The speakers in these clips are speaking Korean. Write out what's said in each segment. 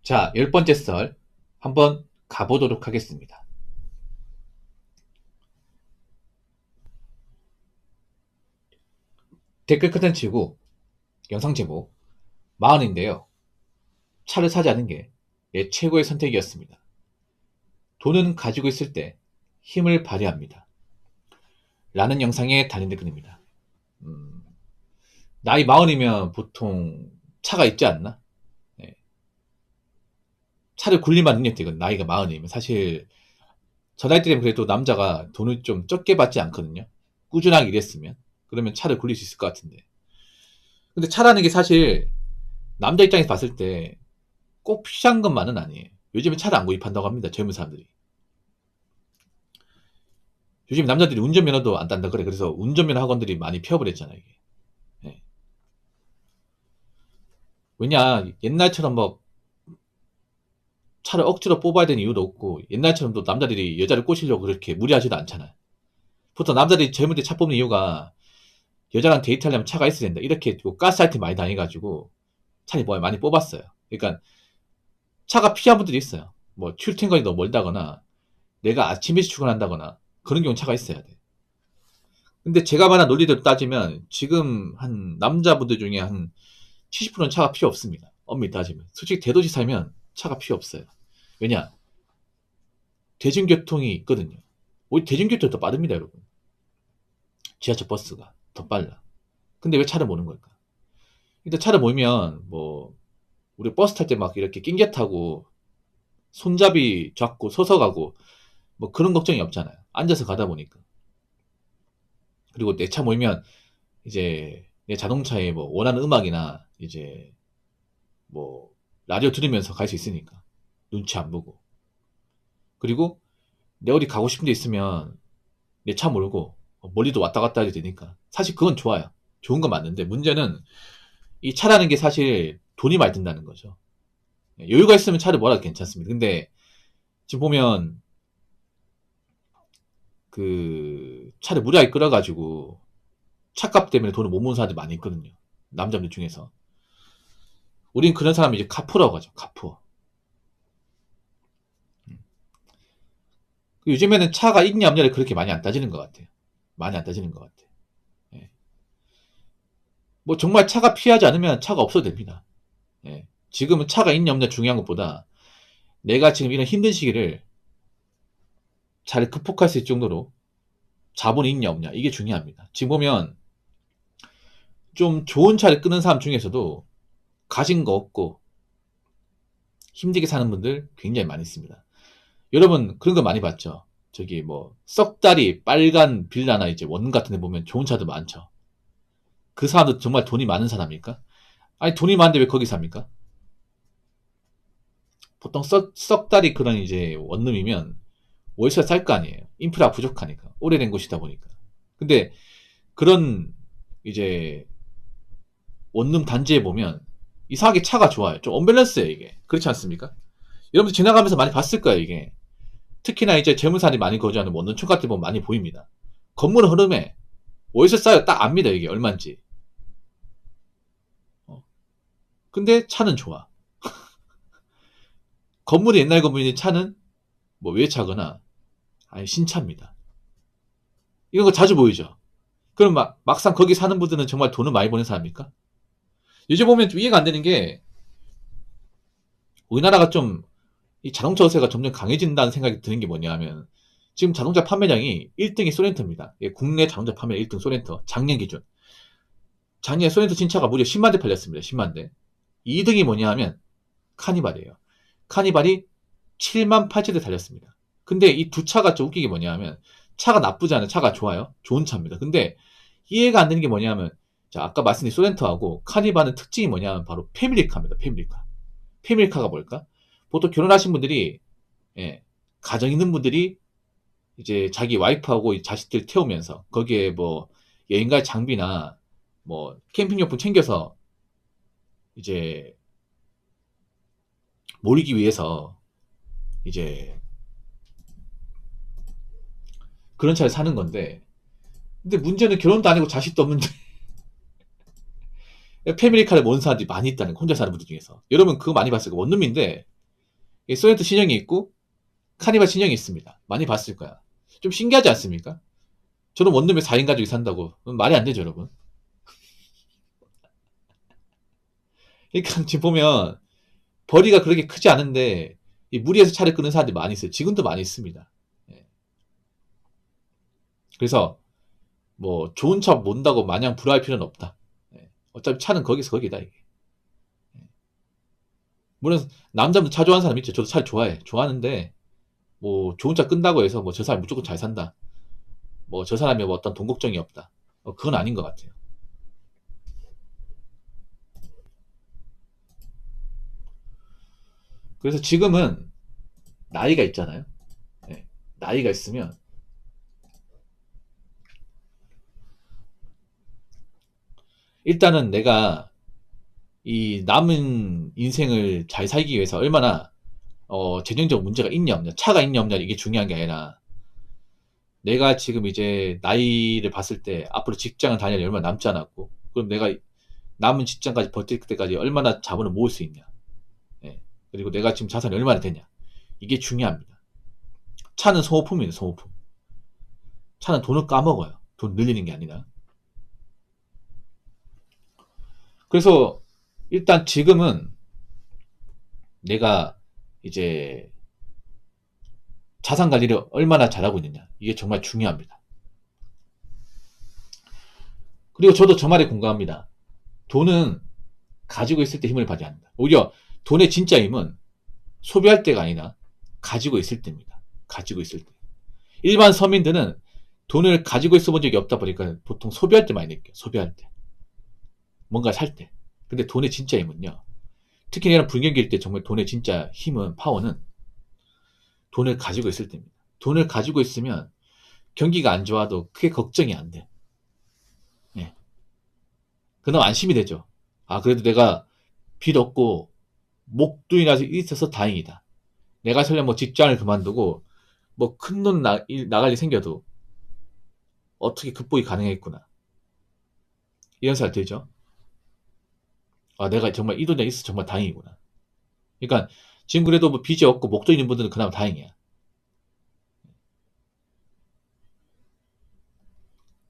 자, 10번째 썰 한번 가보도록 하겠습니다. 댓글 컨텐츠고 영상 제목 마흔인데요. 차를 사지 않은 게 내 최고의 선택이었습니다. 돈은 가지고 있을 때 힘을 발휘합니다. 라는 영상에 달린 댓글입니다. 나이 마흔이면 보통 차가 있지 않나? 네. 차를 굴릴만 능력도 이건 나이가 마흔이면 사실 저 나이 때면 그래도 남자가 돈을 좀 적게 받지 않거든요. 꾸준하게 일했으면 그러면 차를 굴릴 수 있을 것 같은데. 근데 차라는 게 사실 남자 입장에서 봤을 때 꼭 필요한 것만은 아니에요. 요즘에 차를 안 구입한다고 합니다. 젊은 사람들이. 요즘 남자들이 운전면허도 안 딴다 그래. 그래서 운전면허 학원들이 많이 폐업을 했잖아요. 이게. 네. 왜냐 옛날처럼 뭐 차를 억지로 뽑아야 되는 이유도 없고 옛날처럼 또 남자들이 여자를 꼬시려고 그렇게 무리하지도 않잖아요. 보통 남자들이 젊을 때 차 뽑는 이유가 여자랑 데이트하려면 차가 있어야 된다. 이렇게 가스라이트 많이 다녀가지고 차를 많이 뽑았어요. 그러니까 차가 필요한 분들이 있어요. 뭐 출퇴근이 너무 멀다거나 내가 아침 일찍 출근한다거나 그런 경우 차가 있어야 돼. 근데 제가 말한 논리대로 따지면 지금 한 남자분들 중에 한 70%는 차가 필요 없습니다. 엄밀히 따지면. 솔직히 대도시 살면 차가 필요 없어요. 왜냐? 대중교통이 있거든요. 오히려 대중교통이 더 빠릅니다, 여러분. 지하철 버스가 더 빨라. 근데 왜 차를 모는 걸까? 일단 차를 몰면 뭐 우리 버스 탈 때 막 이렇게 낑겨 타고 손잡이 잡고 서서 가고 뭐 그런 걱정이 없잖아요. 앉아서 가다 보니까. 그리고 내 차 몰면 이제 내 자동차에 뭐 원하는 음악이나 이제 뭐 라디오 들으면서 갈 수 있으니까 눈치 안 보고. 그리고 내 어디 가고 싶은 데 있으면 내 차 몰고 멀리도 왔다 갔다 해도 되니까 사실 그건 좋아요. 좋은 건 맞는데 문제는 이 차라는 게 사실 돈이 많이 든다는 거죠. 여유가 있으면 차를 몰아도 괜찮습니다. 근데 지금 보면 그 차를 무리하게 끌어가지고 차값 때문에 돈을 못 모은 사람들이 많이 있거든요. 남자분들 중에서. 우린 그런 사람이 이제 카푸라고 하죠. 카푸어. 요즘에는 차가 있냐 없냐를 그렇게 많이 안 따지는 것 같아요. 많이 안 따지는 것 같아요. 예. 뭐 정말 차가 필요하지 않으면 차가 없어도 됩니다. 예. 지금은 차가 있냐 없냐 중요한 것보다 내가 지금 이런 힘든 시기를 잘 극복할 수 있을 정도로 자본이 있냐 없냐 이게 중요합니다. 지금 보면 좀 좋은 차를 끄는 사람 중에서도 가진 거 없고 힘들게 사는 분들 굉장히 많이 있습니다. 여러분 그런 거 많이 봤죠? 저기 뭐 썩다리 빨간 빌라나 이제 원룸 같은 데 보면 좋은 차도 많죠. 그 사람도 정말 돈이 많은 사람입니까? 아니 돈이 많은데 왜 거기 삽니까? 보통 썩다리 그런 이제 원룸이면 월세가 쌀 거 아니에요. 인프라 부족하니까. 오래된 곳이다 보니까. 근데 그런 이제 원룸 단지에 보면 이상하게 차가 좋아요. 좀 언밸런스예요 이게. 그렇지 않습니까? 여러분들 지나가면서 많이 봤을 거예요 이게. 특히나 이제 젊은 사람이 많이 거주하는 원룸촌 같은 데 보면 많이 보입니다. 건물 흐름에 월세 싸요 딱 압니다 이게 얼마인지. 근데 차는 좋아. 건물이 옛날 건물인데 차는 뭐 외차거나 아니 신차입니다. 이런 거 자주 보이죠. 그럼 막상 거기 사는 분들은 정말 돈을 많이 버는 사람입니까? 요즘 보면 좀 이해가 안 되는 게 우리나라가 좀 이 자동차 허세가 점점 강해진다는 생각이 드는 게 뭐냐 하면 지금 자동차 판매량이 1등이 소렌토입니다. 예, 국내 자동차 판매 1등 소렌토 작년 기준. 작년에 소렌토 신차가 무려 10만 대 팔렸습니다. 10만 대. 2등이 뭐냐 하면 카니발이에요. 카니발이 7만 8천 대 달렸습니다. 근데 이 두 차가 좀 웃긴 게 뭐냐 하면 차가 나쁘지 않은 차가 좋아요. 좋은 차입니다. 근데 이해가 안 되는 게 뭐냐 하면 자, 아까 말씀드린 소렌토하고 카니발은 특징이 뭐냐 하면 바로 패밀리카입니다. 패밀리카. 패밀리카가 뭘까? 보통 결혼하신 분들이 예, 가정 있는 분들이 이제 자기 와이프하고 자식들 태우면서 거기에 뭐 여행 갈 장비나 뭐 캠핑용품 챙겨서 이제 몰기 위해서 이제 그런 차를 사는 건데 근데 문제는 결혼도 안 하고 자식도 없는데 패밀리카를 모는 사람들이 많이 있다는 거, 혼자 사는 분들 중에서. 여러분 그거 많이 봤을 거예요. 원룸인데 소네트 신형이 있고 카니발 신형이 있습니다. 많이 봤을 거야. 좀 신기하지 않습니까? 저는 원룸에 4인 가족이 산다고. 말이 안 되죠, 여러분. 그러니까 지금 보면 벌이가 그렇게 크지 않은데 이 무리해서 차를 끄는 사람들이 많이 있어요. 지금도 많이 있습니다. 예. 그래서 뭐 좋은 차 몬다고 마냥 불화할 필요는 없다. 예. 어차피 차는 거기서 거기다 이게. 예. 물론 남자도 차 좋아하는 사람 있죠. 저도 차를 좋아해. 좋아하는데 뭐 좋은 차 끈다고 해서 뭐 저 사람 무조건 잘 산다. 뭐 저 사람이 뭐 어떤 돈 걱정이 없다. 그건 아닌 것 같아요. 그래서 지금은 나이가 있잖아요. 예. 나이가 있으면 일단은 내가 이 남은 인생을 잘 살기 위해서 얼마나 재정적 문제가 있냐 없냐, 차가 있냐 없냐 이게 중요한 게 아니라 내가 지금 이제 나이를 봤을 때 앞으로 직장을 다닐 일 얼마 남지 않았고 그럼 내가 남은 직장까지 버틸 때까지 얼마나 자본을 모을 수 있냐. 예. 그리고 내가 지금 자산이 얼마나 되냐. 이게 중요합니다. 차는 소모품이에요, 소모품. 차는 돈을 까먹어요. 돈 늘리는 게 아니라. 그래서 일단 지금은 내가 이제 자산 관리를 얼마나 잘하고 있느냐. 이게 정말 중요합니다. 그리고 저도 저 말에 공감합니다. 돈은 가지고 있을 때 힘을 발휘한다. 오히려 돈의 진짜 힘은 소비할 때가 아니라 가지고 있을 때입니다. 가지고 있을 때. 일반 서민들은 돈을 가지고 있어 본 적이 없다 보니까 보통 소비할 때 많이 느껴요. 소비할 때. 뭔가 살 때. 근데 돈의 진짜 힘은요. 특히 이런 불경기일 때 정말 돈의 진짜 힘은, 파워는 돈을 가지고 있을 때입니다. 돈을 가지고 있으면 경기가 안 좋아도 크게 걱정이 안 돼. 예. 그나마 안심이 되죠. 아, 그래도 내가 빚 없고 목돈이라도 있어서 다행이다. 내가 설령 뭐 직장을 그만두고 뭐 큰 돈 나갈 일 생겨도 어떻게 극복이 가능했구나. 이런 생각 들죠. 아, 내가 정말 이 돈이 있어서 정말 다행이구나. 그러니까 지금 그래도 뭐 빚이 없고 목돈 있는 분들은 그나마 다행이야.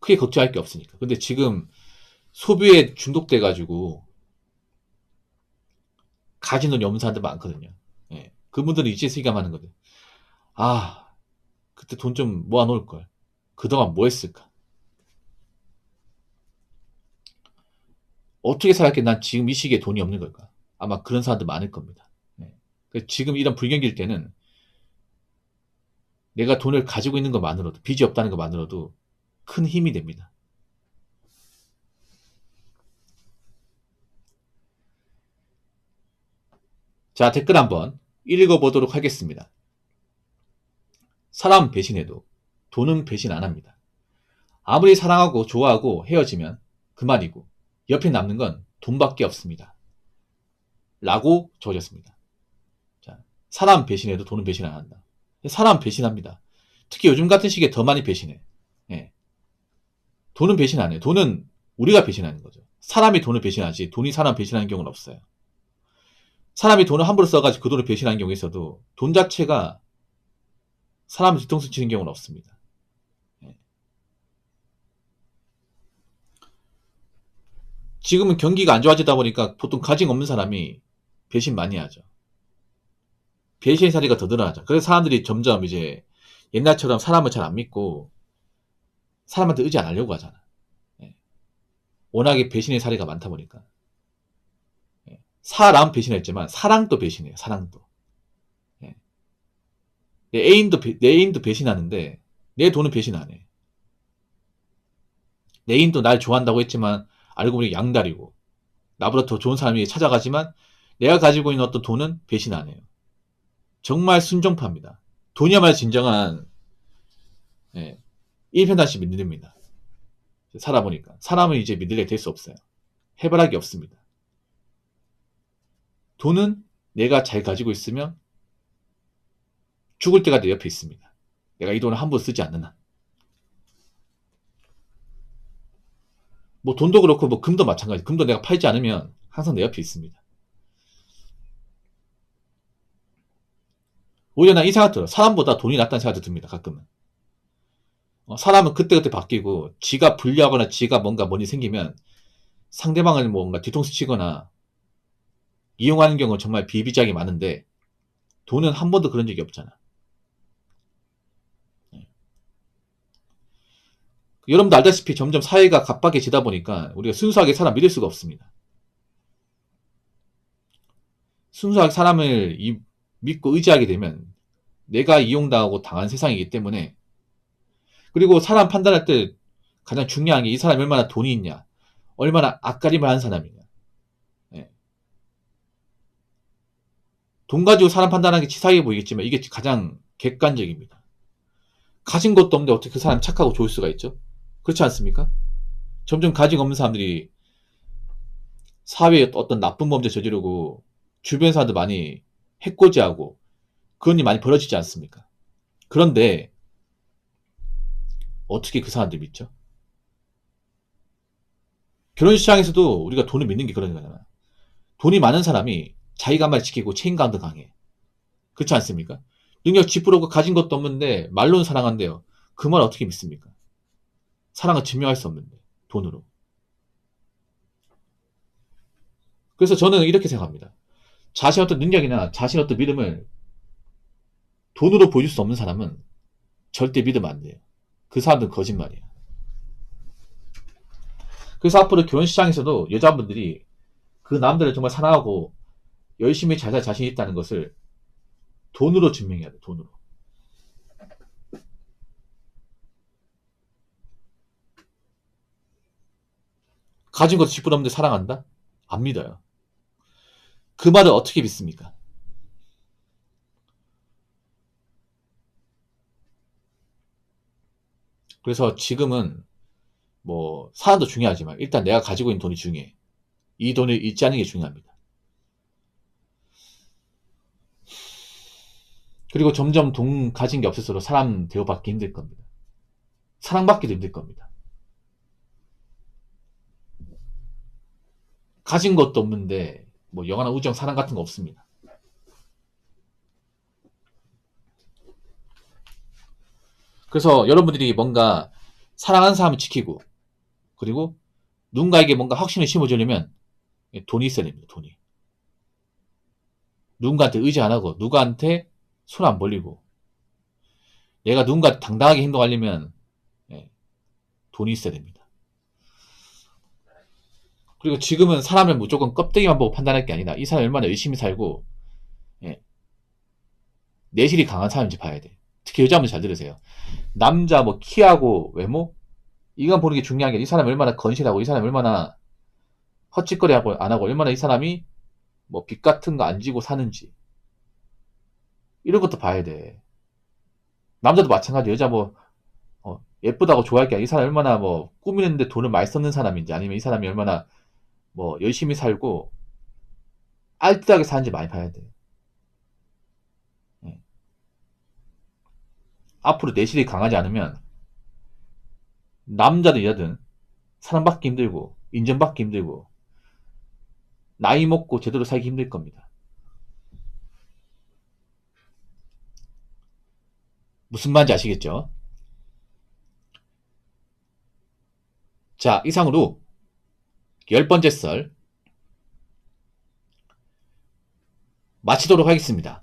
크게 걱정할 게 없으니까. 근데 지금 소비에 중독돼가지고 가진 돈이 없는 사람들 많거든요. 예. 그분들은 이제 실감하는 거죠. 아, 그때 돈 좀 모아놓을 걸. 그동안 뭐 했을까? 어떻게 살았겠 난 지금 이 시기에 돈이 없는 걸까? 아마 그런 사람들 많을 겁니다. 예. 지금 이런 불경기일 때는 내가 돈을 가지고 있는 것만으로도, 빚이 없다는 것만으로도 큰 힘이 됩니다. 자, 댓글 한번 읽어보도록 하겠습니다. 사람 배신해도 돈은 배신 안 합니다. 아무리 사랑하고 좋아하고 헤어지면 그 말이고 옆에 남는 건 돈밖에 없습니다. 라고 적어졌습니다. 자, 사람 배신해도 돈은 배신 안 한다. 사람 배신합니다. 특히 요즘 같은 시기에 더 많이 배신해. 예. 돈은 배신 안 해요. 돈은 우리가 배신하는 거죠. 사람이 돈을 배신하지 돈이 사람 배신하는 경우는 없어요. 사람이 돈을 함부로 써가지고 그 돈을 배신하는 경우에 있어도 돈 자체가 사람을 뒤통수 치는 경우는 없습니다. 예. 지금은 경기가 안 좋아지다 보니까 보통 가진 없는 사람이 배신 많이 하죠. 배신 사례가 더 늘어나죠. 그래서 사람들이 점점 이제 옛날처럼 사람을 잘 안 믿고 사람한테 의지 안 하려고 하잖아. 예. 워낙에 배신의 사례가 많다 보니까. 예. 사람 배신했지만 사랑도 배신해요. 사랑도. 예. 내 애인도 배신하는데 내 돈은 배신 안 해. 내 애인도 날 좋아한다고 했지만 알고 보니 양다리고 나보다 더 좋은 사람이 찾아가지만 내가 가지고 있는 어떤 돈은 배신 안 해요. 정말 순종파입니다. 돈이야말로 진정한 예, 일편단심 믿습니다. 살아보니까 사람은 이제 믿을래 될 수 없어요. 해바라기 없습니다. 돈은 내가 잘 가지고 있으면 죽을 때가 내 옆에 있습니다. 내가 이 돈을 함부로 쓰지 않는 한. 뭐 돈도 그렇고 뭐 금도 마찬가지. 금도 내가 팔지 않으면 항상 내 옆에 있습니다. 오히려 난 이 생각 들어. 사람보다 돈이 낫다는 생각도 듭니다. 가끔은. 사람은 그때그때 바뀌고 지가 불리하거나 지가 뭔가 뭔 일이 생기면 상대방을 뭔가 뒤통수 치거나 이용하는 경우는 정말 비일비재하게 많은데 돈은 한 번도 그런 적이 없잖아. 여러분도 알다시피 점점 사회가 각박해지다 보니까 우리가 순수하게 사람 믿을 수가 없습니다. 순수하게 사람을 믿고 의지하게 되면 내가 이용당하고 당한 세상이기 때문에, 그리고 사람 판단할 때 가장 중요한 게 이 사람이 얼마나 돈이 있냐, 얼마나 앞가림을 하는 사람이냐. 예. 돈 가지고 사람 판단하는 게 치사하게 보이겠지만 이게 가장 객관적입니다. 가진 것도 없는데 어떻게 그 사람 착하고 좋을 수가 있죠? 그렇지 않습니까? 점점 가진 없는 사람들이 사회에 어떤 나쁜 범죄 저지르고 주변 사람들 많이 해코지하고 그런 일이 많이 벌어지지 않습니까? 그런데 어떻게 그 사람들 믿죠? 결혼 시장에서도 우리가 돈을 믿는 게 그런 거잖아요. 돈이 많은 사람이 자기가 지키고 책임감도 강해. 그렇지 않습니까? 능력 지푸르고 가진 것도 없는데 말로는 사랑한대요. 그 말 어떻게 믿습니까? 사랑을 증명할 수 없는데 돈으로. 그래서 저는 이렇게 생각합니다. 자신의 어떤 능력이나 자신의 어떤 믿음을 돈으로 보여줄 수 없는 사람은 절대 믿으면 안 돼요. 그 사람들은 거짓말이에요. 그래서 앞으로 결혼 시장에서도 여자분들이 그 남자를 정말 사랑하고 열심히 잘 살 자신이 있다는 것을 돈으로 증명해야 돼. 돈으로. 가진 것도 지푸없는데 사랑한다? 안 믿어요. 그 말을 어떻게 믿습니까? 그래서 지금은 뭐 사람도 중요하지만 일단 내가 가지고 있는 돈이 중요해. 이 돈을 잃지 않는 게 중요합니다. 그리고 점점 돈 가진 게 없을수록 사람 대우받기 힘들 겁니다. 사랑받기도 힘들 겁니다. 가진 것도 없는데 뭐 영원한 우정, 사랑 같은 거 없습니다. 그래서 여러분들이 뭔가 사랑하는 사람을 지키고 그리고 누군가에게 뭔가 확신을 심어주려면 돈이 있어야 됩니다. 돈이. 누군가한테 의지 안 하고 누구한테 손 안 벌리고 내가 누군가 당당하게 행동하려면 돈이 있어야 됩니다. 그리고 지금은 사람을 무조건 껍데기만 보고 판단할 게 아니라 이 사람이 얼마나 열심히 살고 내실이 강한 사람인지 봐야 돼. 특히 여자분들 잘 들으세요. 남자 뭐 키하고 외모 이건 보는 게 중요한 게 이 사람이 얼마나 건실하고 이 사람이 얼마나 헛짓거리하고 안 하고 얼마나 이 사람이 뭐 빚 같은 거 안 지고 사는지 이런 것도 봐야 돼. 남자도 마찬가지. 여자 뭐 예쁘다고 좋아할 게 아니라 이 사람이 얼마나 뭐 꾸미는데 돈을 많이 썼는 사람인지 아니면 이 사람이 얼마나 뭐 열심히 살고 알뜰하게 사는지 많이 봐야 돼. 예. 앞으로 내실이 강하지 않으면 남자든 여자든 사랑받기 힘들고 인정받기 힘들고 나이 먹고 제대로 살기 힘들 겁니다. 무슨 말인지 아시겠죠? 자, 이상으로 10번째 썰 마치도록 하겠습니다.